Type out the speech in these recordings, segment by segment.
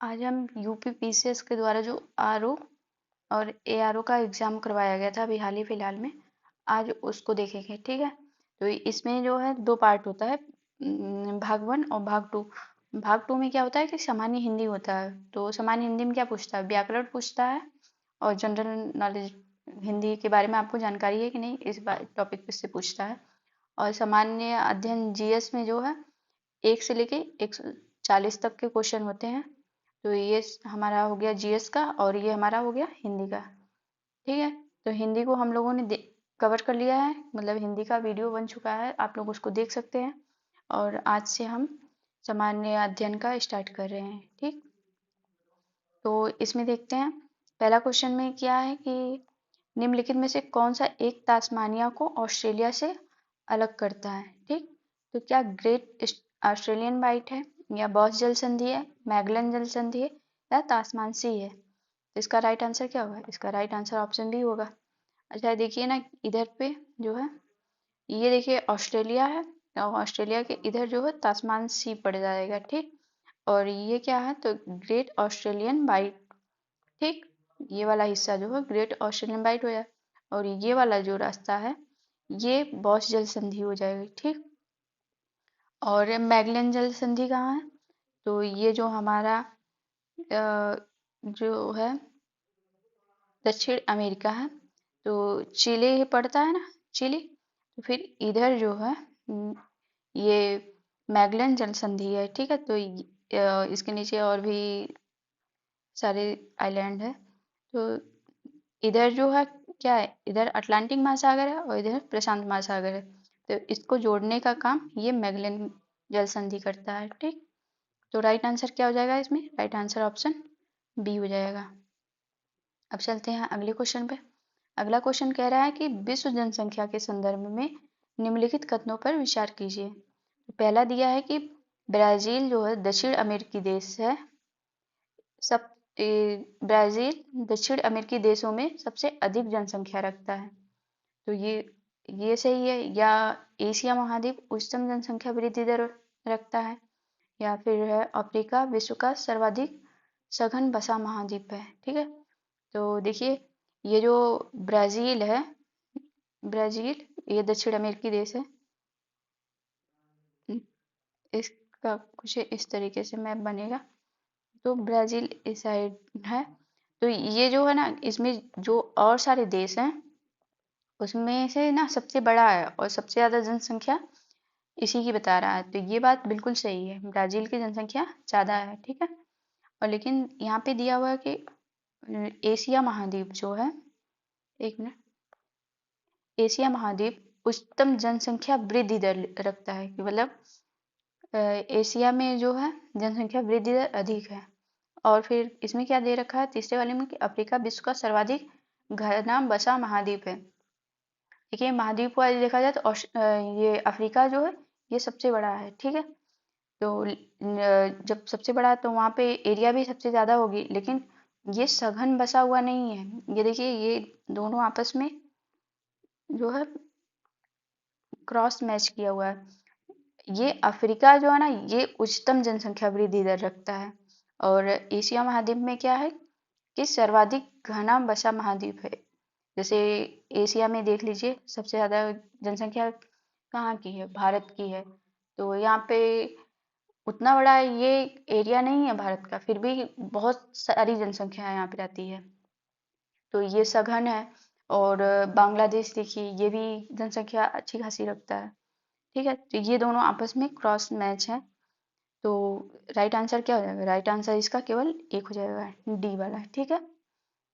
आज हम UP PCS के द्वारा जो आरओ और एआरओ का एग्जाम करवाया गया था अभी हाल ही फिलहाल में, आज उसको देखेंगे। ठीक है, तो इसमें जो है दो पार्ट होता है, भाग 1 और भाग 2। भाग 2 में क्या होता है कि सामान्य हिंदी होता है। तो सामान्य हिंदी में क्या पूछता है, व्याकरण पूछता है और जनरल नॉलेज हिंदी के बारे में आपको जानकारी है कि नहीं, इस टॉपिक पे से पूछता है। और सामान्य अध्ययन जीएस में जो है 1 से लेके 140 तक के क्वेश्चन होते हैं। तो ये हमारा हो गया जीएस का और ये हमारा हो गया हिंदी का। ठीक है, तो हिंदी को हम लोगों ने कवर कर लिया है, मतलब हिंदी का वीडियो बन चुका है, आप लोग उसको देख सकते हैं। और आज से हम सामान्य अध्ययन का स्टार्ट कर रहे हैं। ठीक, तो इसमें देखते हैं पहला क्वेश्चन में क्या है कि निम्नलिखित में से कौन सा एक तास्मानिया को ऑस्ट्रेलिया से अलग करता है। ठीक, तो क्या ग्रेट ऑस्ट्रेलियन वाइट है, या बॉस जल संधि है, मैगलन जल संधि है, या तास्मान सी है। तो इसका राइट आंसर क्या होगा, इसका राइट आंसर ऑप्शन बी होगा। अच्छा देखिए ना, इधर पे जो है ये देखिए ऑस्ट्रेलिया है, और ऑस्ट्रेलिया के इधर जो है तास्मान सी पड़ जाएगा। ठीक, और ये क्या है तो ग्रेट ऑस्ट्रेलियन वाइट। ठीक, ये वाला हिस्सा जो है ग्रेट ऑस्ट्रेलियन वाइट हो जाए, और ये वाला जो रास्ता है ये बॉस जल संधि हो जाएगी। ठीक, और मैगलन जल संधि कहाँ है, तो ये जो हमारा जो है दक्षिण अमेरिका है, तो चिली ही पड़ता है ना, चिली। तो फिर इधर जो है ये मैगलन जल संधि है। ठीक है, तो इसके नीचे और भी सारे आइलैंड है। तो इधर जो है क्या है, इधर अटलांटिक महासागर है और इधर प्रशांत महासागर है। तो इसको जोड़ने का काम ये मैगलन जल संधि करता है। ठीक, तो राइट आंसर क्या हो जाएगा, इसमें राइट आंसर ऑप्शन बी हो जाएगा। अब चलते हैं अगले क्वेश्चन पे। अगला क्वेश्चन कह रहा है कि विश्व जनसंख्या के संदर्भ में निम्नलिखित कथनों पर विचार कीजिए। पहला दिया है कि ब्राजील जो है दक्षिण अमेरिकी देश है, सब ब्राजील दक्षिण अमेरिकी देशों में सबसे अधिक जनसंख्या रखता है। तो ये सही है, या एशिया महाद्वीप उच्चतम जनसंख्या वृद्धि दर रखता है, या फिर है अफ्रीका विश्व का सर्वाधिक सघन बसा महाद्वीप है। ठीक है, तो देखिए ये जो ब्राजील है, ब्राजील ये दक्षिण अमेरिकी देश है। इसका कुछ इस तरीके से मैप बनेगा, तो ब्राजील इस साइड है। तो ये जो है ना, इसमें जो और सारे देश हैं उसमें से ना सबसे बड़ा है और सबसे ज़्यादा जनसंख्या इसी की बता रहा है। तो ये बात बिल्कुल सही है, ब्राज़ील की जनसंख्या ज़्यादा है। ठीक है, और लेकिन यहाँ पे दिया हुआ है कि एशिया महाद्वीप जो है, एक मिनट, एशिया महाद्वीप उच्चतम जनसंख्या वृद्धि दर रखता है, कि मतलब एशिया में जो है जनसंख्या वृद्धि दर अधिक है। और फिर इसमें क्या दे रखा है तीसरे वाले में कि अफ्रीका विश्व का सर्वाधिक घना बसा महाद्वीप है। देखिए महाद्वीप वाइज देखा जाए तो ये अफ्रीका जो है ये सबसे बड़ा है। ठीक है, तो जब सबसे बड़ा है तो वहाँ पे एरिया भी सबसे ज़्यादा होगी, लेकिन ये सघन बसा हुआ नहीं है। ये देखिए ये दोनों आपस में जो है क्रॉस मैच किया हुआ है। ये अफ्रीका जो है ना ये उच्चतम जनसंख्या वृद्धि दर रखता है, और एशिया महाद्वीप में क्या है कि सर्वाधिक घना बसा महाद्वीप है। जैसे एशिया में देख लीजिए सबसे ज़्यादा जनसंख्या कहाँ की है, भारत की है। तो यहाँ पे उतना बड़ा ये एरिया नहीं है भारत का, फिर भी बहुत सारी जनसंख्या यहाँ पे रहती है। तो ये सघन है। और बांग्लादेश देखिए ये भी जनसंख्या अच्छी खासी रखता है। ठीक है, तो ये दोनों आपस में क्रॉस मैच है। तो राइट आंसर क्या हो जाएगा, राइट आंसर इसका केवल एक हो जाएगा, डी वाला। ठीक है,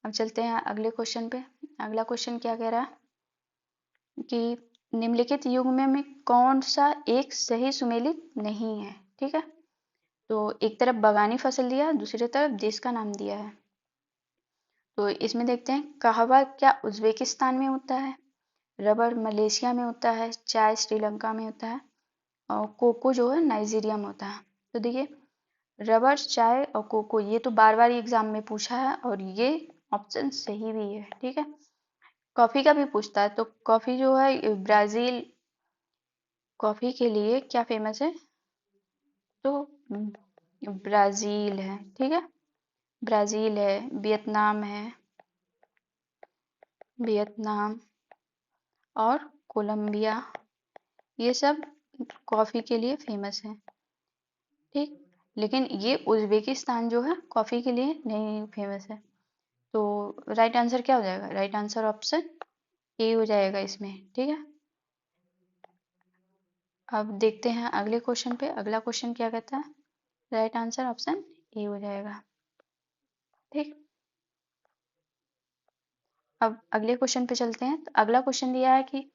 अब चलते हैं अगले क्वेश्चन पे। अगला क्वेश्चन क्या कह रहा है कि निम्नलिखित युग्म में कौन सा एक सही सुमेलित नहीं है। ठीक है, तो एक तरफ बगानी फसल दिया, दूसरी तरफ देश का नाम दिया है। तो इसमें देखते हैं कहवा क्या उज्बेकिस्तान में होता है, रबर मलेशिया में होता है, चाय श्रीलंका में होता है, और कोको जो है नाइजीरिया में होता है। तो देखिए रबर, चाय और कोको ये तो बार बार एग्जाम में पूछा है और ये ऑप्शन सही भी है। ठीक है, कॉफी का भी पूछता है, तो कॉफी जो है ब्राजील कॉफी के लिए क्या फेमस है, तो ब्राजील है। ठीक है, ब्राज़ील है, वियतनाम और कोलंबिया, ये सब कॉफ़ी के लिए फेमस है। ठीक, लेकिन ये उज़्बेकिस्तान जो है कॉफ़ी के लिए नहीं फेमस है। तो राइट आंसर क्या हो जाएगा? राइट आंसर ऑप्शन ए हो जाएगा इसमें। ठीक है, अब देखते हैं अगले क्वेश्चन पे। अगला क्वेश्चन क्या कहता है? राइट आंसर ऑप्शन ए हो जाएगा। ठीक, अब अगले क्वेश्चन पे चलते हैं। तो अगला क्वेश्चन दिया है कि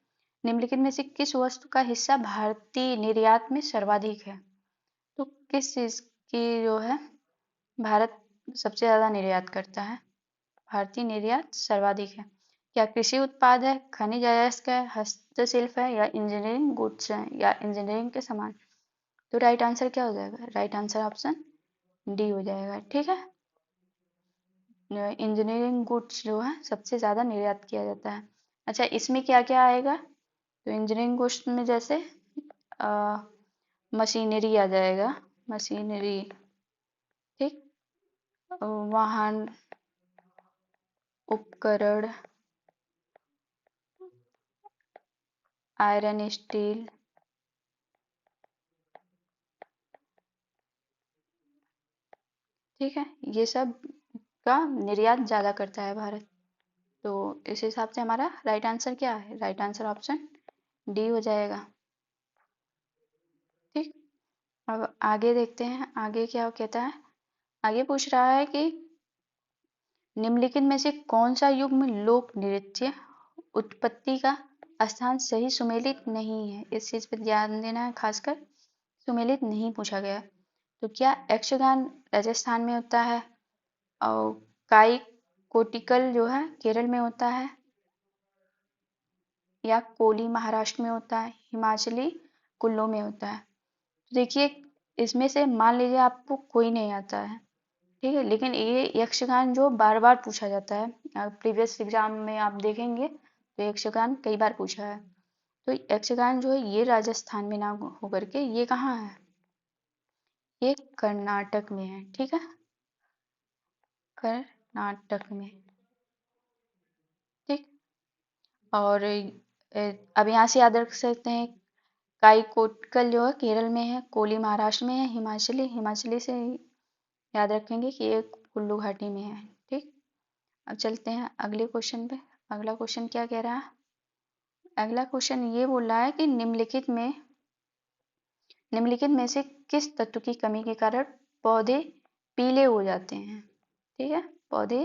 निम्नलिखित में से किस वस्तु का हिस्सा भारतीय निर्यात में सर्वाधिक है? तो किस चीज़ की जो है भारत सबसे ज़्यादा निर्यात करता है? भारतीय निर्यात सर्वाधिक है। क्या कृषि उत्पाद है, खनिज अयस्क है, हस्तशिल्प है, या इंजीनियरिंग गुड्स है, या इंजीनियरिंग के सामान? तो राइट आंसर क्या हो जाएगा? राइट आंसर ऑप्शन डी हो जाएगा। ठीक है, इंजीनियरिंग गुड्स जो है सबसे ज़्यादा निर्यात किया जाता है। अच्छा, इसमें क्या क्या आएगा? तो इंजीनियरिंग गुड्स में जैसे मशीनरी आ जाएगा, मशीनरी। ठीक, वाहन, उपकरण, आयरन स्टील। ठीक है, ये सब का निर्यात ज़्यादा करता है भारत। तो इस हिसाब से हमारा राइट आंसर क्या है? राइट आंसर ऑप्शन डी हो जाएगा। ठीक, अब आगे देखते हैं आगे क्या कहता है। आगे पूछ रहा है कि निम्नलिखित में से कौन सा युग्म लोक नृत्य उत्पत्ति का स्थान सही सुमेलित नहीं है? इस चीज पर ध्यान देना है, खासकर सुमेलित नहीं पूछा गया। तो क्या यक्षगान राजस्थान में होता है, और काई कोटिकल जो है केरल में होता है, या कोली महाराष्ट्र में होता है, हिमाचली कुल्लू में होता है? तो देखिए, इसमें से मान लीजिए आपको कोई नहीं आता है, ठीक है, लेकिन ये यक्षगान जो बार बार पूछा जाता है, प्रीवियस एग्जाम में आप देखेंगे तो यक्षगान कई बार पूछा है। तो यक्षगान जो है ये राजस्थान में ना होकर के ये कहाँ है? ये कर्नाटक में है। ठीक है, कर्नाटक में। ठीक, और अब यहाँ से याद रख सकते हैं, काई कोटकल जो है केरल में है, कोली महाराष्ट्र में है, हिमाचली हिमाचली से याद रखेंगे कि ये कुल्लू घाटी में है। ठीक, अब चलते हैं अगले क्वेश्चन पे। अगला क्वेश्चन क्या कह रहा है? अगला क्वेश्चन ये बोल रहा है कि निम्नलिखित में से किस तत्व की कमी के कारण पौधे पीले हो जाते हैं? ठीक है, पौधे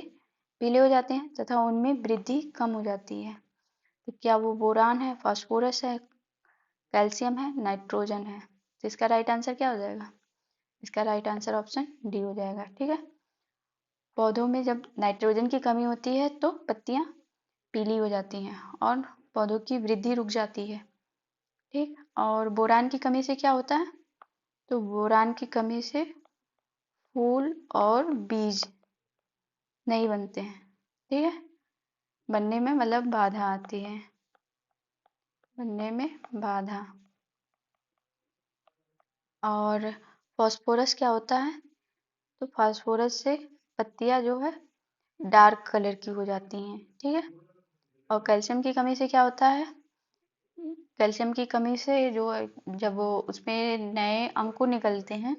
पीले हो जाते हैं तथा उनमें वृद्धि कम हो जाती है। तो क्या वो बोरान है, फास्फोरस है, कैल्शियम है, नाइट्रोजन है? तो इसका राइट आंसर क्या हो जाएगा? इसका राइट आंसर ऑप्शन डी हो जाएगा। ठीक है, पौधों में जब नाइट्रोजन की कमी होती है तो पत्तियां पीली हो जाती हैं और पौधों की वृद्धि रुक जाती है। ठीक, और बोरान की कमी से क्या होता है? तो बोरान की कमी से फूल और बीज नहीं बनते हैं। ठीक है, बनने में मतलब बाधा आती है, बनने में बाधा। और फास्फोरस क्या होता है? तो फास्फोरस से पत्तियां जो है डार्क कलर की हो जाती हैं। ठीक है, और कैल्शियम की कमी से क्या होता है? कैल्शियम की कमी से जो जब वो उसमें नए अंकुर निकलते हैं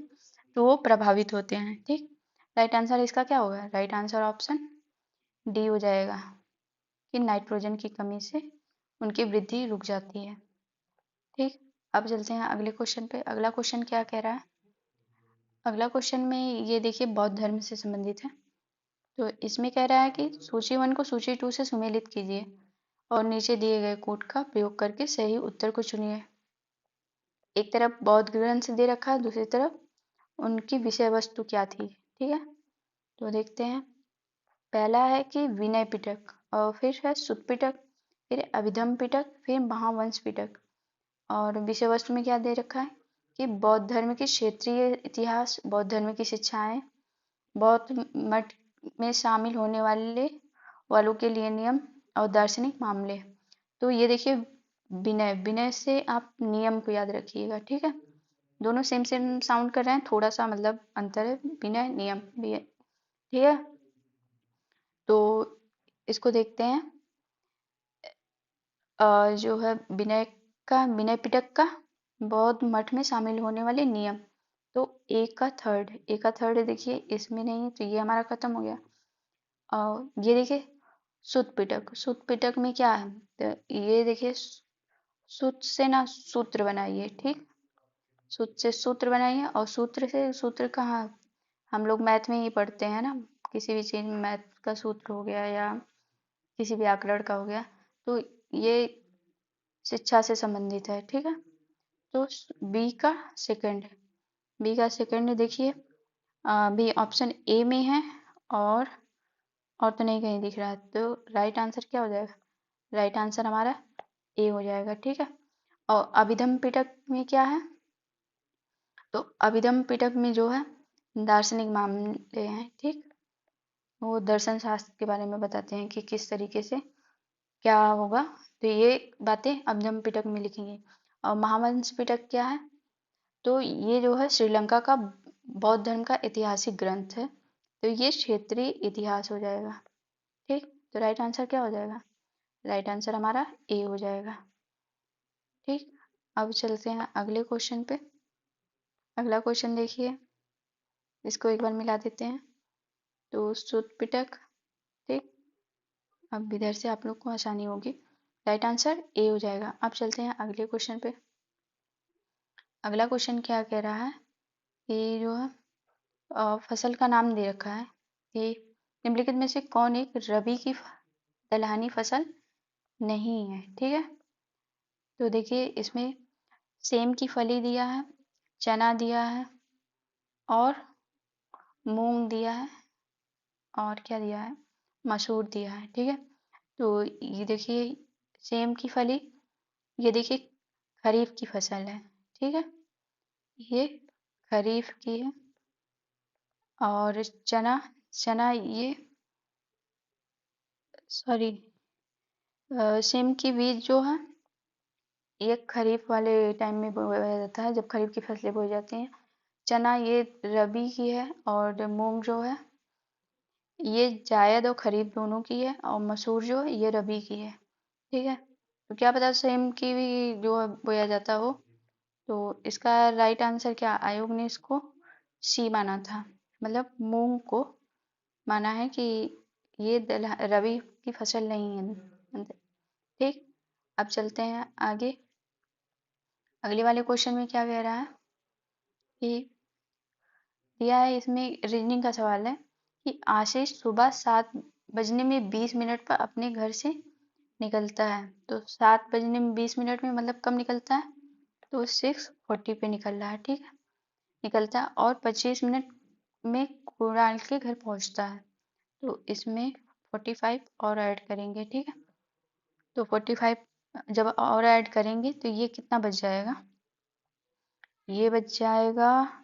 तो वो प्रभावित होते हैं। ठीक, राइट आंसर इसका क्या होगा? राइट आंसर ऑप्शन डी हो जाएगा कि नाइट्रोजन की कमी से उनकी वृद्धि रुक जाती है। ठीक, अब चलते हैं अगले क्वेश्चन पे। अगला क्वेश्चन क्या कह रहा है? अगला क्वेश्चन में ये देखिए बौद्ध धर्म से संबंधित है। तो इसमें कह रहा है कि सूची 1 को सूची 2 से सुमेलित कीजिए और नीचे दिए गए कोड का प्रयोग करके सही उत्तर को चुनिए। एक तरफ बौद्ध ग्रंथ दे रखा है, दूसरी तरफ उनकी विषय वस्तु क्या थी। ठीक है, तो देखते हैं। पहला है कि विनय पिटक, और फिर है सुत पिटक, फिर अभिधम पिटक, फिर महावंश पिटक। और विषय वस्तु में क्या दे रखा है कि बौद्ध धर्म की क्षेत्रीय इतिहास, बौद्ध धर्म की शिक्षाएं, बौद्ध मठ में शामिल होने वालों के लिए नियम और दार्शनिक मामले। तो ये देखिए, विनय, विनय से आप नियम को याद रखिएगा। ठीक है, दोनों सेम सेम साउंड कर रहे हैं, थोड़ा सा मतलब अंतर है, विनय नियम। ठीक है, तो इसको देखते हैं। जो है विनय पिटक का बौद्ध मठ में शामिल होने वाले नियम। तो ए का थर्ड देखिए इसमें नहीं है, तो ये हमारा खत्म हो गया। और ये देखिए सुत पिटक में क्या है, तो ये देखिए सुत से ना सूत्र बनाइए, ठीक, सुत से सूत्र बनाइए, और सूत्र से सूत्र कहाँ, हम लोग मैथ में ही पढ़ते हैं ना, किसी भी चीज में मैथ का सूत्र हो गया या किसी भी आंकड़े का हो गया, तो ये शिक्षा से संबंधित है, ठीक है। तो बी का सेकंड, बी का सेकंड देखिए, बी ऑप्शन ए में है, और और तो नहीं कहीं दिख रहा है, तो राइट आंसर क्या हो जाएगा, राइट आंसर हमारा ए हो जाएगा, ठीक है। और अभिधम पिटक में क्या है, तो अभिधम पिटक में जो है दार्शनिक मामले हैं, ठीक, वो दर्शन शास्त्र के बारे में बताते हैं कि किस तरीके से क्या होगा, तो ये बातें अभिधम पिटक में लिखेंगे। और महावंश पिटक क्या है, तो ये जो है श्रीलंका का बौद्ध धर्म का ऐतिहासिक ग्रंथ है, तो ये क्षेत्रीय इतिहास हो जाएगा, ठीक। तो राइट आंसर क्या हो जाएगा, राइट आंसर हमारा ए हो जाएगा, ठीक। अब चलते हैं अगले क्वेश्चन पे। अगला क्वेश्चन देखिए, इसको एक बार मिला देते हैं, तो सुत पिटक, ठीक, अब इधर से आप लोग को आसानी होगी, राइट आंसर ए हो जाएगा। अब चलते हैं अगले क्वेश्चन पे। अगला क्वेश्चन क्या कह रहा है कि जो है फसल का नाम दे रखा है कि निम्नलिखित में से कौन एक रबी की दलहनी फसल नहीं है, ठीक है। तो देखिए इसमें सेम की फली दिया है, चना दिया है, और मूंग दिया है, और क्या दिया है, मसूर दिया है, ठीक है। तो ये देखिए सेम की फली, ये देखिए खरीफ की फसल है, ठीक है, ये खरीफ की है। और चना, चना ये सॉरी सेम की बीज जो है ये खरीफ वाले टाइम में बोया जाता है, जब खरीफ की फसलें बोई जाती हैं। चना ये रबी की है, और मूंग जो है ये जायद और खरीफ दोनों की है, और मसूर जो है ये रबी की है, ठीक है। तो क्या पता सेम की भी जो है बोया जाता हो। तो इसका राइट आंसर क्या, आयोग ने इसको सी माना था, मतलब मूंग को माना है कि ये रबी की फसल नहीं है, ठीक। अब चलते हैं आगे। अगले वाले क्वेश्चन में क्या कह रहा है कि दिया है, इसमें रीजनिंग का सवाल है कि आशीष सुबह 7 बजने में 20 मिनट पर अपने घर से निकलता है। तो 7 बजने में 20 मिनट में मतलब कब निकलता है, तो 6:40 पे निकल रहा है, ठीक है, निकलता है, और 25 मिनट में कुणाल के घर पहुंचता है। तो इसमें 45 और ऐड करेंगे, ठीक है। तो 45 जब और ऐड करेंगे तो ये कितना बच जाएगा, ये बच जाएगा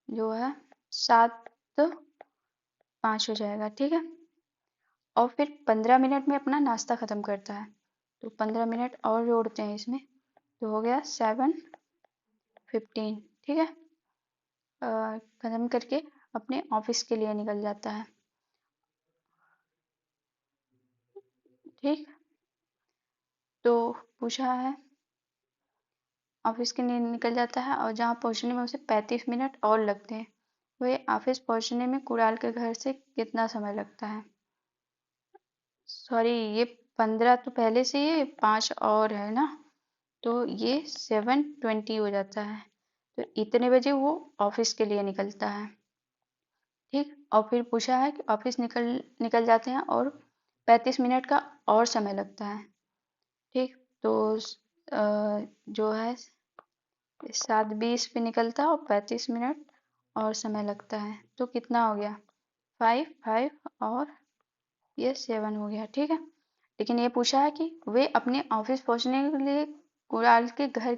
जो है 7:05 हो जाएगा, ठीक है। और फिर 15 मिनट में अपना नाश्ता खत्म करता है, तो 15 मिनट और जोड़ते हैं इसमें, तो हो गया 7:15, ठीक है। खत्म करके अपने ऑफिस के लिए निकल जाता है, ठीक। तो पूछा है ऑफिस के लिए निकल जाता है, और जहाँ पहुँचने में उसे 35 मिनट और लगते हैं, वह ऑफिस पहुँचने में कुणाल के घर से कितना समय लगता है। सॉरी, ये 15 तो पहले से ये 5 और है ना, तो ये 7:20 हो जाता है। तो इतने बजे वो ऑफिस के लिए निकलता है, ठीक। और फिर पूछा है कि ऑफिस निकल निकल जाते हैं और 35 मिनट का और समय लगता है, ठीक। तो जो है 7:20 पे निकलता है और 35 मिनट और समय लगता है, तो कितना हो गया, 5 5 और ये 7 हो गया, ठीक है। लेकिन ये पूछा है कि वे अपने ऑफिस पहुंचने के लिए कुणाल के घर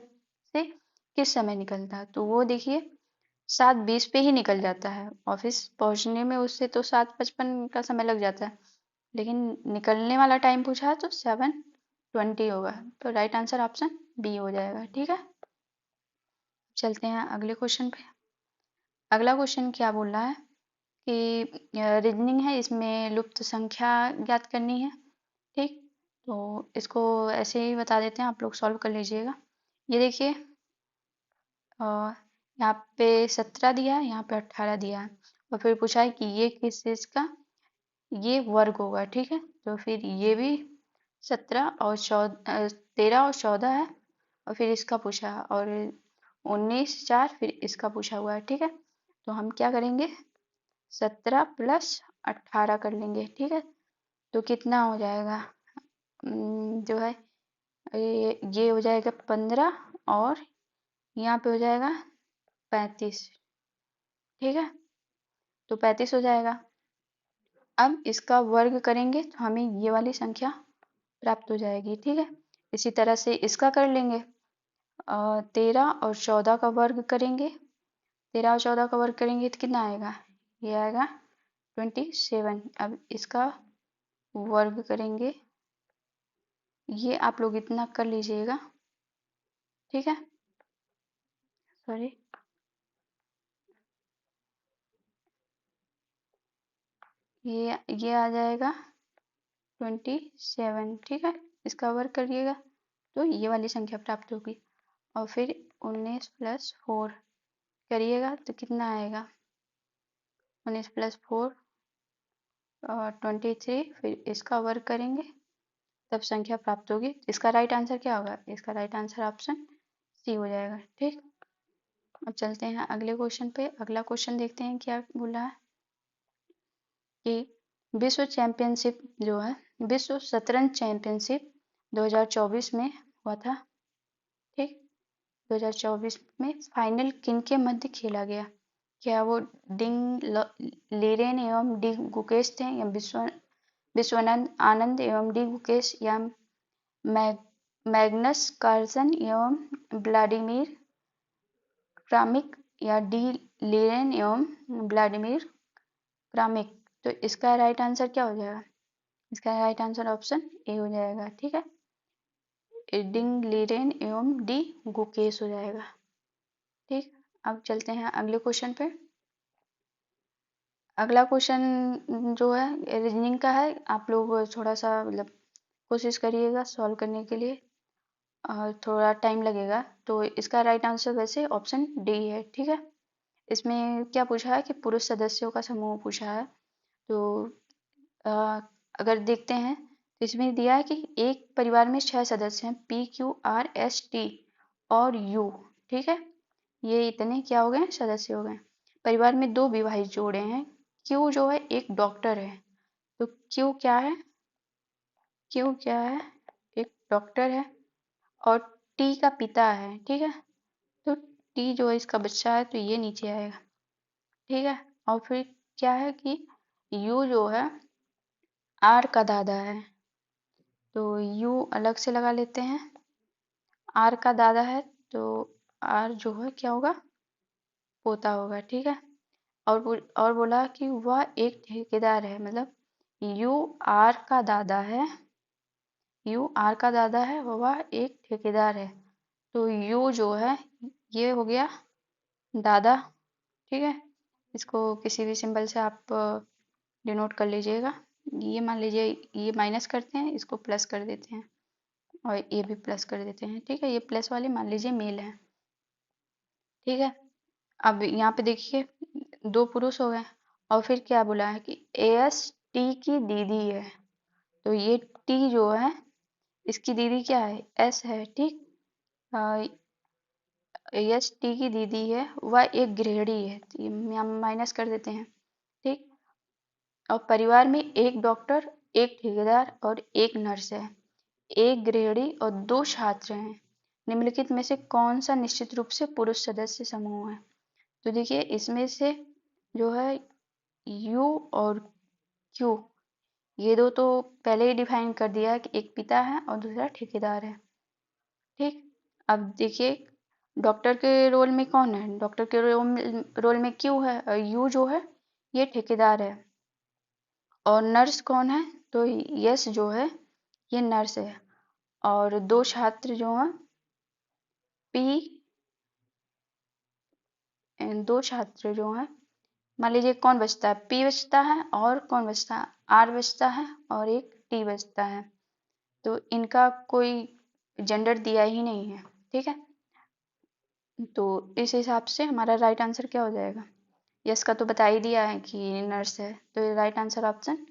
से किस समय निकलता है, तो वो देखिए 7:20 पे ही निकल जाता है, ऑफिस पहुंचने में उससे तो 7:55 का समय लग जाता है, लेकिन निकलने वाला टाइम पूछा है तो 7:20 होगा, तो राइट आंसर ऑप्शन बी हो जाएगा, ठीक है। चलते हैं अगले क्वेश्चन पे। अगला क्वेश्चन क्या बोल रहा है कि रीजनिंग है, इसमें लुप्त संख्या ज्ञात करनी है। ठीक, तो इसको ऐसे ही बता देते हैं, आप लोग सॉल्व कर लीजिएगा। ये देखिए, यहाँ पे 17 दिया है, यहाँ पे 18 दिया है, और फिर पूछा है कि ये किस चीज़ का ये वर्ग होगा। ठीक है, तो फिर ये भी 17 और 13 और 14 है, और फिर इसका पूछा है, और 19 4 फिर इसका पूछा हुआ है। ठीक है, तो हम क्या करेंगे, 17 प्लस 18 कर लेंगे। ठीक है, तो कितना हो जाएगा, जो है ये हो जाएगा 15, और यहाँ पे हो जाएगा 35। ठीक है, तो 35 हो जाएगा। अब इसका वर्ग करेंगे तो हमें ये वाली संख्या प्राप्त हो जाएगी। ठीक है, इसी तरह से इसका कर लेंगे, 13 और 14 का वर्ग करेंगे। 13 और 14 का वर्ग करेंगे तो कितना आएगा, ये आएगा 27। अब इसका वर्ग करेंगे, ये आप लोग इतना कर लीजिएगा। ठीक है, सॉरी, ये आ जाएगा 27। ठीक है, इसका वर्ग करिएगा तो ये वाली संख्या प्राप्त होगी, और फिर 19 प्लस 4 करिएगा तो कितना आएगा, 19 प्लस 4 23। फिर इसका वर्ग करेंगे तब संख्या प्राप्त होगी। इसका राइट आंसर क्या होगा, इसका राइट आंसर ऑप्शन सी हो जाएगा। ठीक, अब चलते हैं अगले क्वेश्चन पे। अगला क्वेश्चन देखते हैं क्या बोला है कि विश्व चैंपियनशिप जो है, विश्व शतरंज चैंपियनशिप 2024 में हुआ था। ठीक, 2024 में फाइनल किन के मध्य खेला गया, क्या वो डिंग लीरेन एवं डी गुकेश थे, या विश्वनाथ आनंद एवं डी गुकेश, या मैग मैग्नस कार्लसन एवं व्लादिमीर क्रामिक, या डी लीरेन एवं व्लादिमीर क्रामिक। तो इसका राइट आंसर क्या हो जाएगा, इसका राइट आंसर ऑप्शन ए हो जाएगा। ठीक है, डिंग लीरेन एवं डी गुकेश हो जाएगा। ठीक, अब चलते हैं अगले क्वेश्चन पे। अगला क्वेश्चन जो है रीजनिंग का है, आप लोग थोड़ा सा मतलब कोशिश करिएगा सॉल्व करने के लिए, और थोड़ा टाइम लगेगा। तो इसका राइट आंसर वैसे ऑप्शन डी है। ठीक है, इसमें क्या पूछा है कि पुरुष सदस्यों का समूह पूछा है। तो अ, अगर देखते हैं तो इसमें दिया है कि एक परिवार में 6 सदस्य हैं, P Q R S T और यू। ठीक है, ये इतने क्या हो गए, सदस्य हो गए। परिवार में 2 विवाहित जोड़े हैं, क्यू जो है एक डॉक्टर है। तो क्यू क्या है, एक डॉक्टर है, और टी का पिता है। ठीक है, तो टी जो है इसका बच्चा है, तो ये नीचे आएगा। ठीक है, और फिर क्या है कि यू जो है आर का दादा है, तो यू अलग से लगा लेते हैं। आर का दादा है तो आर जो है क्या होगा, पोता होगा। ठीक है, और बोला कि वह एक ठेकेदार है, मतलब यू आर का दादा है, यू आर का दादा है, वह एक ठेकेदार है। तो यू जो है ये हो गया दादा। ठीक है, इसको किसी भी सिंबल से आप डिनोट कर लीजिएगा। ये मान लीजिए, ये माइनस करते हैं, इसको प्लस कर देते हैं, और ये भी प्लस कर देते हैं। ठीक है, ये प्लस वाले मान लीजिए मेल है। ठीक है, अब यहाँ पे देखिए 2 पुरुष हो गए, और फिर क्या बोला है कि एस टी की दीदी है। तो ये टी जो है इसकी दीदी क्या है, एस है। ठीक, एस टी की दीदी है, वह एक गृहिणी है, तो ये हम माइनस कर देते हैं। ठीक, और परिवार में एक डॉक्टर, एक ठेकेदार और एक नर्स है, एक गृहिणी और 2 छात्र हैं। निम्नलिखित में से कौन सा निश्चित रूप से पुरुष सदस्य समूह है। तो देखिए इसमें से जो है यू और क्यू, ये दो तो पहले ही डिफाइन कर दिया है कि एक पिता है और दूसरा ठेकेदार है। ठीक, अब देखिए डॉक्टर के रोल में कौन है, डॉक्टर के रोल में क्यू है, और यू जो है ये ठेकेदार है। और नर्स कौन है, तो यस जो है ये नर्स है। और 2 छात्र जो हैं पी, 2 छात्र जो हैं मान लीजिए कौन बचता है, पी बचता है और कौन बचता है, आर बचता है और एक टी बचता है। तो इनका कोई जेंडर दिया ही नहीं है, ठीक है। तो इस हिसाब से हमारा राइट आंसर क्या हो जाएगा, यस का तो बता ही दिया है कि नर्स है, तो राइट आंसर ऑप्शन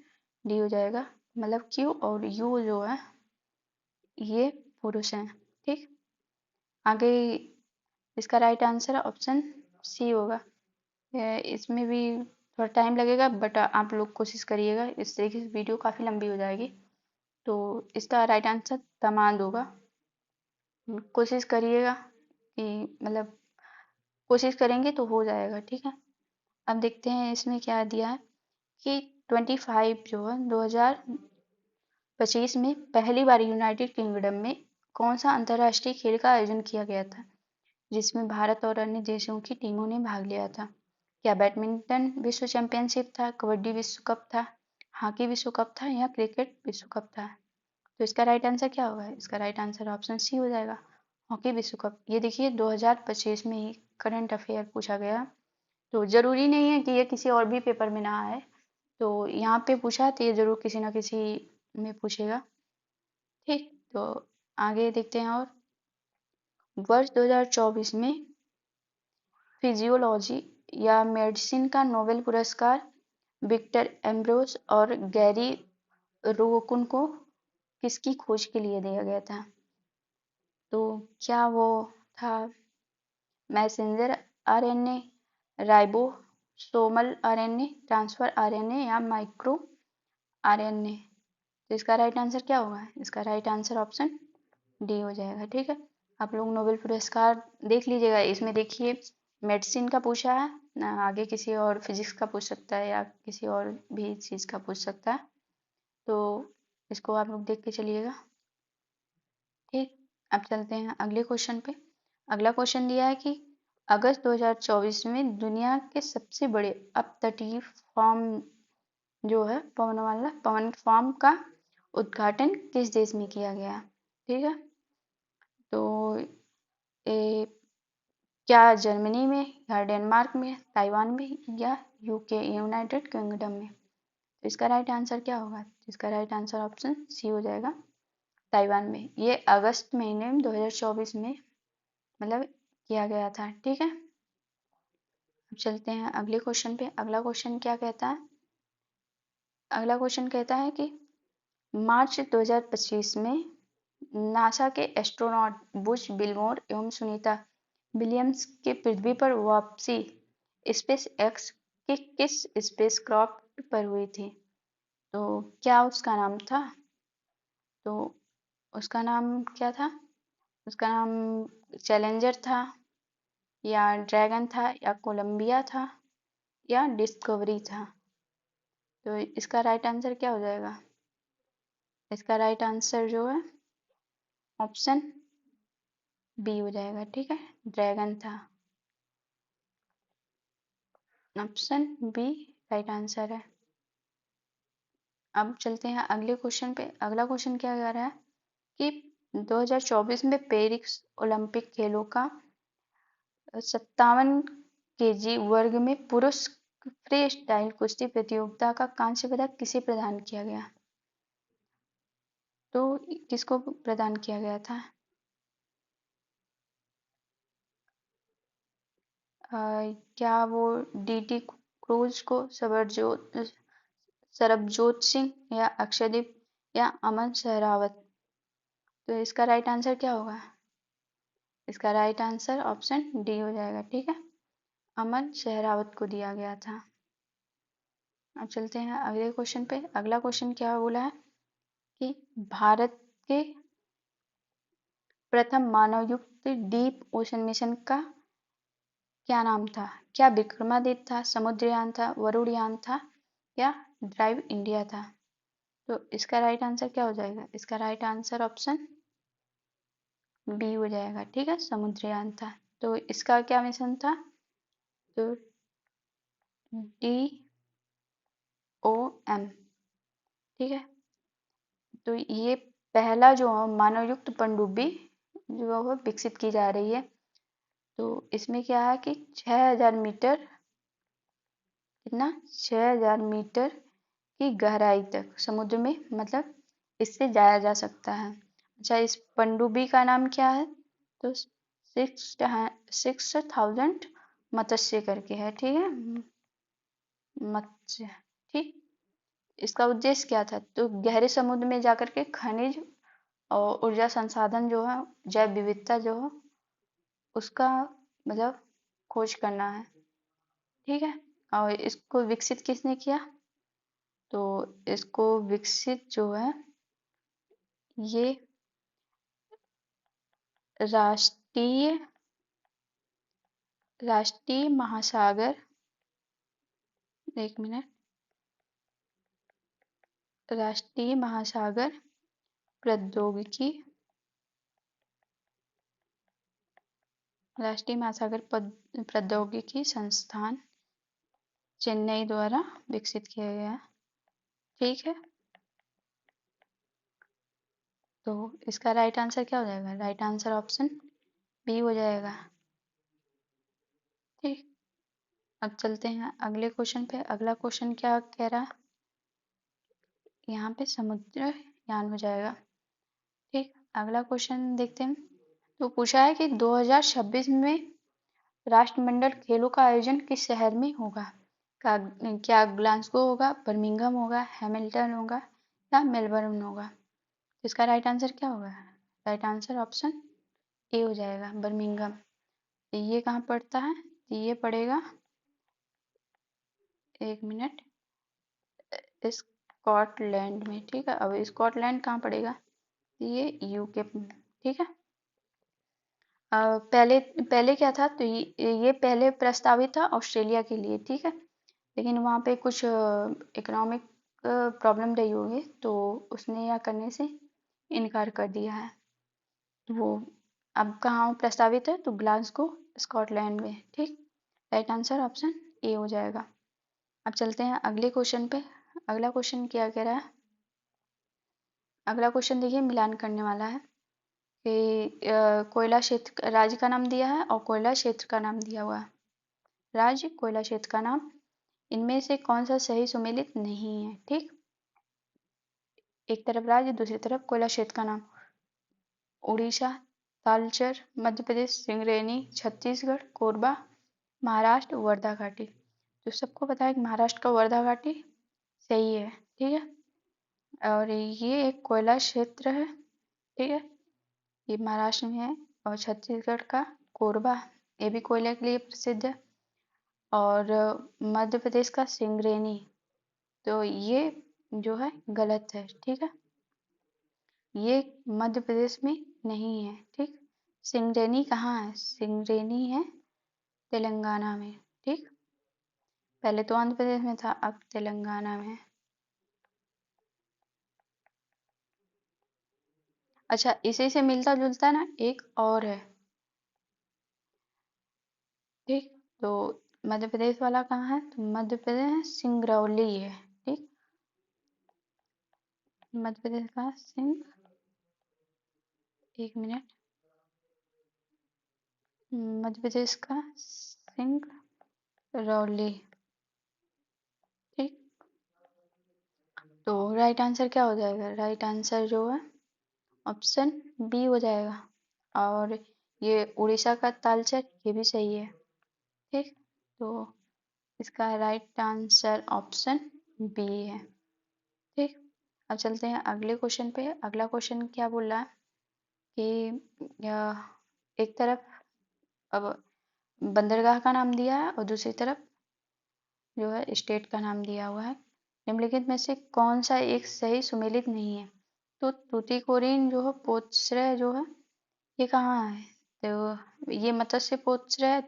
डी हो जाएगा। मतलब क्यू और यू जो है ये पुरुष हैं, ठीक। आगे इसका राइट आंसर ऑप्शन सी होगा। इसमें भी थोड़ा टाइम लगेगा बट आप लोग कोशिश करिएगा, इस तरीके से वीडियो काफ़ी लंबी हो जाएगी। तो इसका राइट आंसर दामाद होगा। कोशिश करिएगा कि मतलब कोशिश करेंगे तो हो जाएगा, ठीक है। अब देखते हैं इसमें क्या दिया है कि 25 जो है 2025 में पहली बार यूनाइटेड किंगडम में कौन सा अंतर्राष्ट्रीय खेल का आयोजन किया गया था जिसमें भारत और अन्य देशों की टीमों ने भाग लिया था। क्या बैडमिंटन विश्व चैंपियनशिप था, कबड्डी विश्व कप था, हॉकी विश्व कप था या क्रिकेट विश्व कप था। तो इसका राइट आंसर क्या होगा, इसका राइट आंसर ऑप्शन सी हो जाएगा, हॉकी विश्व कप। ये देखिए 2025 में ही करंट अफेयर पूछा गया, तो जरूरी नहीं है कि ये किसी और भी पेपर में ना आए, तो यहाँ पे पूछा तो ये जरूर किसी ना किसी में पूछेगा, ठीक। तो आगे देखते हैं। और वर्ष 2024 में फिजियोलॉजी या मेडिसिन का नोबेल पुरस्कार विक्टर एम्ब्रोस और गैरी रोकुन को किसकी खोज के लिए दिया गया था। तो क्या वो था messenger RNA, ribosomal RNA, transfer RNA या माइक्रो आरएनए। तो इसका राइट आंसर क्या होगा, इसका राइट आंसर ऑप्शन डी हो जाएगा, ठीक है। आप लोग नोबेल पुरस्कार देख लीजिएगा, इसमें देखिए मेडिसिन का पूछा है ना, आगे किसी और फिजिक्स का पूछ सकता है या किसी और भी चीज़ का पूछ सकता है, तो इसको आप लोग देख के चलिएगा, ठीक। अब चलते हैं अगले क्वेश्चन पे। अगला क्वेश्चन दिया है कि अगस्त 2024 में दुनिया के सबसे बड़े अपतटीय फार्म जो है पवन वाला पवन फार्म का उद्घाटन किस देश में किया गया, ठीक है। तो ए, क्या जर्मनी में या डेनमार्क में, ताइवान में या यूके यूनाइटेड किंगडम में। तो इसका राइट आंसर क्या होगा, इसका राइट आंसर ऑप्शन सी हो जाएगा, ताइवान में। ये अगस्त महीने में 2024 में मतलब किया गया था, ठीक है। अब चलते हैं अगले क्वेश्चन पे। अगला क्वेश्चन क्या कहता है, अगला क्वेश्चन कहता है कि मार्च 2025 में नासा के एस्ट्रोनॉट बुश विल्मोर एवं सुनीता विलियम्स के पृथ्वी पर वापसी स्पेस एक्स के किस स्पेसक्राफ्ट पर हुई थी। तो क्या उसका नाम था, तो उसका नाम क्या था, उसका नाम चैलेंजर था या ड्रैगन था या कोलंबिया था या डिस्कवरी था। तो इसका राइट आंसर क्या हो जाएगा, इसका राइट आंसर जो है ऑप्शन बी हो जाएगा, ठीक है, ड्रैगन था। ऑप्शन बी राइट आंसर है। अब चलते हैं अगले क्वेश्चन पे। अगला क्वेश्चन क्या कह रहा है कि 2024 में पेरिस ओलंपिक खेलों का 57 केजी वर्ग में पुरुष फ्री स्टाइल कुश्ती प्रतियोगिता का कांस्य पदक किसे प्रदान किया गया। तो किसको प्रदान किया गया था, क्या वो डीटी क्रूज को, सरबजोत सिंह या अक्षयदीप या अमन सहरावत। तो इसका राइट आंसर क्या होगा, इसका राइट आंसर ऑप्शन डी हो जाएगा, ठीक है, अमन सहरावत को दिया गया था। अब चलते हैं अगले क्वेश्चन पे। अगला क्वेश्चन क्या बोला है कि भारत के प्रथम मानवयुक्त डीप ओशन मिशन का क्या नाम था। क्या विक्रमादित्य था, समुद्रयान था, वरुणयान था या ड्राइव इंडिया था। तो इसका राइट आंसर क्या हो जाएगा, इसका राइट आंसर ऑप्शन बी हो जाएगा, ठीक है, समुद्रयान था। तो इसका क्या मिशन था, तो डी ओ एम, ठीक है। तो ये पहला जो मानवयुक्त पनडुब्बी जो है विकसित की जा रही है। तो इसमें क्या है कि 6000 मीटर, कितना 6000 मीटर की गहराई तक समुद्र में, मतलब इससे जाया जा सकता है। अच्छा, इस पनडुब्बी का नाम क्या है? तो 6000 मत्स्य करके है, ठीक है, मत्स्य, ठीक। इसका उद्देश्य क्या था? तो गहरे समुद्र में जाकर के खनिज और ऊर्जा संसाधन जो है, जैव विविधता जो है, उसका मतलब खोज करना है, ठीक है। और इसको विकसित किसने किया? तो इसको विकसित जो है, ये राष्ट्रीय राष्ट्रीय महासागर, एक मिनट, राष्ट्रीय महासागर प्रौद्योगिकी राष्ट्रीय महासागर प्रौद्योगिकी संस्थान चेन्नई द्वारा विकसित किया गया है, ठीक है। तो इसका राइट आंसर क्या हो जाएगा? राइट आंसर ऑप्शन बी हो जाएगा, ठीक। अब चलते हैं अगले क्वेश्चन पे। अगला क्वेश्चन क्या कह रहा है? यहाँ पे समुद्र यान हो जाएगा, ठीक। अगला क्वेश्चन देखते हैं। तो पूछा है कि 2026 में राष्ट्रमंडल खेलों का आयोजन किस शहर में होगा? क्या ग्लासगो होगा, बर्मिंघम होगा, हैमिल्टन होगा या मेलबर्न होगा? इसका राइट आंसर क्या होगा? राइट आंसर ऑप्शन ए हो जाएगा, बर्मिंघम। ये कहाँ पड़ता है? ये पड़ेगा, एक मिनट, स्कॉटलैंड में, ठीक है। अब स्कॉटलैंड कहाँ पड़ेगा? ये यूके, ठीक है। पहले पहले क्या था? तो ये पहले प्रस्तावित था ऑस्ट्रेलिया के लिए, ठीक है, लेकिन वहाँ पे कुछ इकोनॉमिक प्रॉब्लम रही होगी, तो उसने यह करने से इनकार कर दिया है। तो वो अब कहाँ प्रस्तावित है? तो ग्लासगो, स्कॉटलैंड में, ठीक। राइट आंसर ऑप्शन ए हो जाएगा। अब चलते हैं अगले क्वेश्चन पे। अगला क्वेश्चन क्या कह रहा है? अगला क्वेश्चन देखिए, मिलान करने वाला है कि कोयला क्षेत्र राज्य का नाम दिया है और कोयला क्षेत्र का नाम दिया हुआ है। राज्य, कोयला क्षेत्र का नाम, इनमें से कौन सा सही सुमेलित नहीं है, ठीक। एक तरफ राज्य, दूसरी तरफ कोयला क्षेत्र का नाम। उड़ीसा, तालचर, मध्य प्रदेश, सिंगरेनी, छत्तीसगढ़, कोरबा, महाराष्ट्र, वर्धा घाटी। तो सबको पता है कि महाराष्ट्र का वर्धा घाटी सही है, ठीक है। और ये एक कोयला क्षेत्र है, ठीक है, ये महाराष्ट्र में है। और छत्तीसगढ़ का कोरबा, ये भी कोयले के लिए प्रसिद्ध है। और मध्य प्रदेश का सिंगरेनी, तो ये जो है गलत है, ठीक है, ये मध्य प्रदेश में नहीं है, ठीक। सिंगरेनी कहाँ है? सिंगरेनी है तेलंगाना में, ठीक। पहले तो आंध्र प्रदेश में था, अब तेलंगाना में है। अच्छा, इसी से मिलता जुलता ना एक और है, ठीक। तो मध्य प्रदेश वाला कहाँ है? तो मध्य प्रदेश सिंगरौली है, ठीक। मध्य प्रदेश का एक मिनट, मध्य प्रदेश का सिंगरौली, ठीक। तो राइट आंसर क्या हो जाएगा? राइट आंसर जो है ऑप्शन बी हो जाएगा। और ये उड़ीसा का तालचर, ये भी सही है, ठीक। तो इसका राइट आंसर ऑप्शन बी है, ठीक। अब चलते हैं अगले क्वेश्चन पे। अगला क्वेश्चन क्या बोल रहा है कि एक तरफ अब बंदरगाह का नाम दिया है और दूसरी तरफ जो है स्टेट का नाम दिया हुआ है। निम्नलिखित में से कौन सा एक सही सुमेलित नहीं है? तो तूतीकोरिन जो है पोतश्रय जो है, ये कहाँ है? तो ये मत्स्य पोतश्रय है,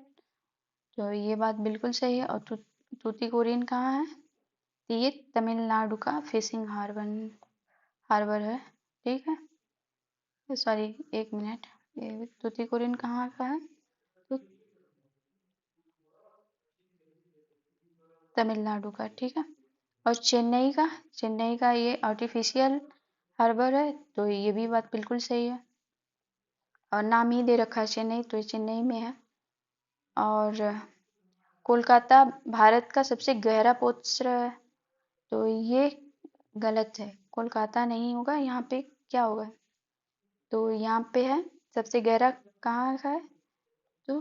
तो ये बात बिल्कुल सही है। और तूतीकोरिन कहाँ है? तो ये तमिलनाडु का फिशिंग हार्बर है, ठीक है। सॉरी, एक मिनट, ये तूतीकोरिन कहाँ का है? तो तमिलनाडु का, ठीक है। और चेन्नई का ये आर्टिफिशियल हार्बर है, तो ये भी बात बिल्कुल सही है। और नाम ही दे रखा है चेन्नई, तो ये चेन्नई में है। और कोलकाता भारत का सबसे गहरा पोत है, तो ये गलत है, कोलकाता नहीं होगा, यहाँ पे क्या होगा, तो यहाँ पे है सबसे गहरा कहाँ का है, तो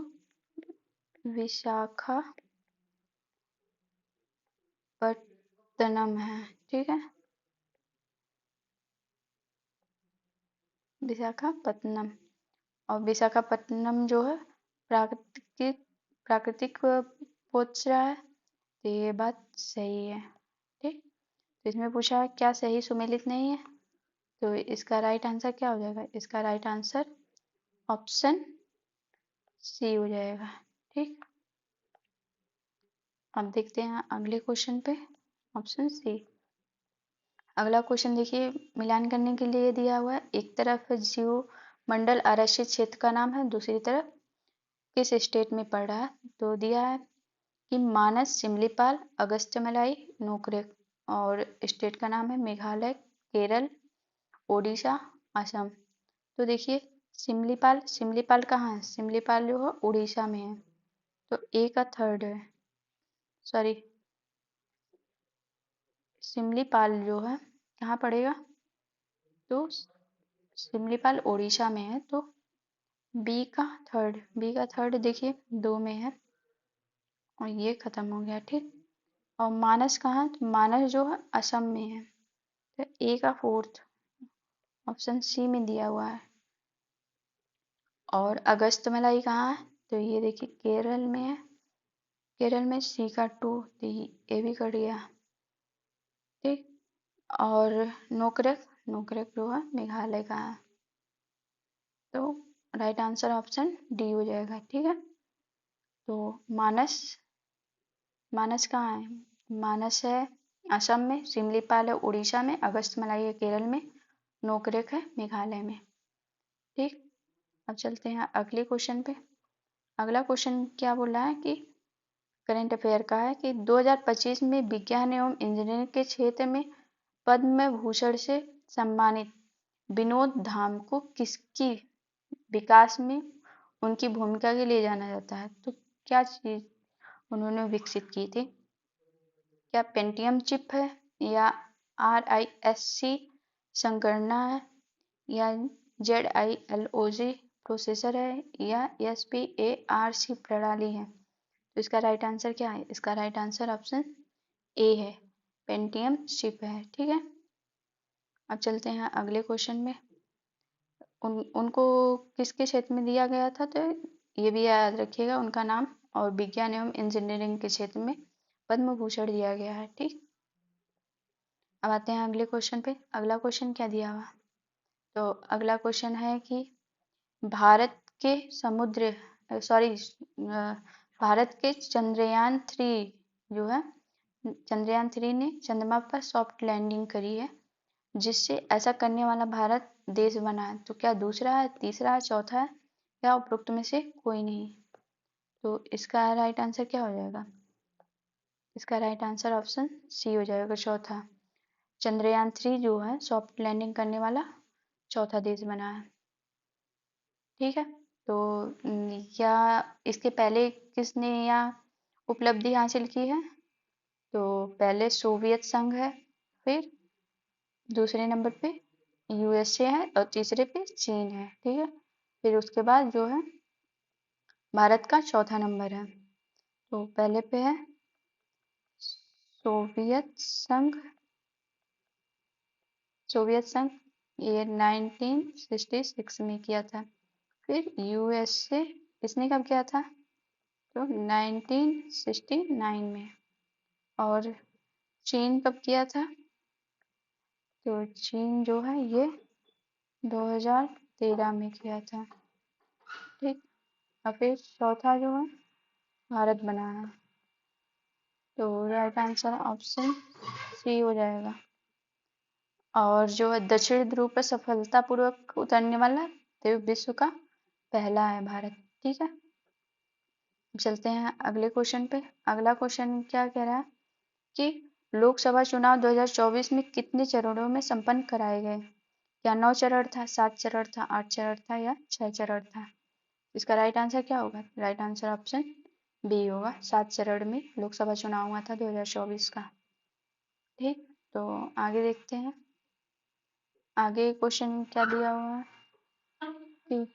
विशाखापट्टनम है, ठीक है, विशाखापट्टनम। और विशाखापट्टनम जो है प्राकृतिक प्राकृतिक पोत है, तो ये बात सही है, ठीक। तो इसमें पूछा है क्या सही सुमेलित नहीं है, तो इसका राइट आंसर क्या हो जाएगा, इसका राइट आंसर ऑप्शन सी हो जाएगा, ठीक। अब देखते हैं अगले क्वेश्चन पे, ऑप्शन सी। अगला क्वेश्चन देखिए, मिलान करने के लिए दिया हुआ है, एक तरफ जीव मंडल आरक्षित क्षेत्र का नाम है, दूसरी तरफ किस स्टेट में पड़ रहा है, तो दिया है कि मानस, सिमलीपाल, अगस्त्यमलाई, नोकरेक, और स्टेट का नाम है मेघालय, केरल, ओडिशा, असम। तो देखिए सिमलीपाल, सिमलीपाल कहाँ है, सिमलीपाल जो है उड़ीसा में है, तो ए का थर्ड है, सॉरी, सिमलीपाल जो है कहाँ पड़ेगा, तो सिमलीपाल उड़ीसा में है, तो बी का थर्ड देखिए दो में है, और ये खत्म हो गया, ठीक। और मानस कहाँ है? तो मानस जो है असम में है, तो ए का फोर्थ ऑप्शन सी में दिया हुआ है। और अगस्तमलाई कहाँ है, तो ये देखिए केरल में है, केरल में सी का टू, तो ये भी कट गया, ठीक। और नोकरेक, नोकरेक जो है मेघालय का है, तो राइट आंसर ऑप्शन डी हो जाएगा, ठीक है। तो मानस, मानस कहाँ है, मानस है असम में, सिमलीपाल है उड़ीसा में, अगस्तमलाई है केरल में, नोकरेक है मेघालय में, ठीक। अब चलते हैं अगले क्वेश्चन पे। अगला क्वेश्चन क्या बोल रहा है कि करंट अफेयर का है कि 2025 में विज्ञान एवं इंजीनियरिंग के क्षेत्र में पद्म भूषण से सम्मानित विनोद धाम को किसकी विकास में उनकी भूमिका के लिए जाना जाता है, तो क्या चीज उन्होंने विकसित की थी, क्या पेंटियम चिप है, या RISC संगणना है, या ZILOG प्रोसेसर है, या SPARC प्रणाली है, तो इसका राइट आंसर क्या है, इसका राइट आंसर ऑप्शन ए है, पेंटियम चिप है, ठीक है। अब चलते हैं अगले क्वेश्चन में। उनको किसके क्षेत्र में दिया गया था, तो ये भी याद रखिएगा उनका नाम, और विज्ञान एवं इंजीनियरिंग के क्षेत्र में पद्म भूषण दिया गया है, ठीक। अब आते हैं अगले क्वेश्चन पे। अगला क्वेश्चन क्या दिया हुआ, तो अगला क्वेश्चन है कि भारत के समुद्र सॉरी भारत के चंद्रयान 3 जो है, चंद्रयान 3 ने चंद्रमा पर सॉफ्ट लैंडिंग करी है, जिससे ऐसा करने वाला भारत देश बना है, तो क्या दूसरा है, तीसरा है, चौथा है, या उपरोक्त में से कोई नहीं, तो इसका राइट आंसर क्या हो जाएगा, इसका राइट आंसर ऑप्शन सी हो जाएगा, चौथा। चंद्रयान 3 जो है सॉफ्ट लैंडिंग करने वाला चौथा देश बना है, ठीक है। तो या इसके पहले किसने यहाँ उपलब्धि हासिल की है, तो पहले सोवियत संघ है, फिर दूसरे नंबर पे USA है, और तीसरे पे चीन है, ठीक है। फिर उसके बाद जो है भारत का चौथा नंबर है, तो पहले पे है सोवियत संघ, सोवियत संघ ये 1966 में किया था। फिर USA इसने कब किया था, तो 1969 में। और चीन कब किया था, तो चीन जो है ये 2013 में किया था, ठीक। और फिर चौथा जो है भारत बना है, तो राइट आंसर ऑप्शन सी हो जाएगा। और जो है दक्षिण ध्रुव पर सफलतापूर्वक उतरने वाला तो विश्व का पहला है भारत, ठीक है। चलते हैं अगले क्वेश्चन पे। अगला क्वेश्चन क्या कह रहा है कि लोकसभा चुनाव 2024 में कितने चरणों में संपन्न कराए गए, क्या 9 चरण था, 7 चरण था, 8 चरण था, या 6 चरण था, इसका राइट आंसर क्या होगा, राइट आंसर ऑप्शन बी होगा। 7 चरण में लोकसभा चुनाव हुआ था 2024 का। ठीक, तो आगे देखते हैं आगे क्वेश्चन क्या दिया हुआ है। ठीक,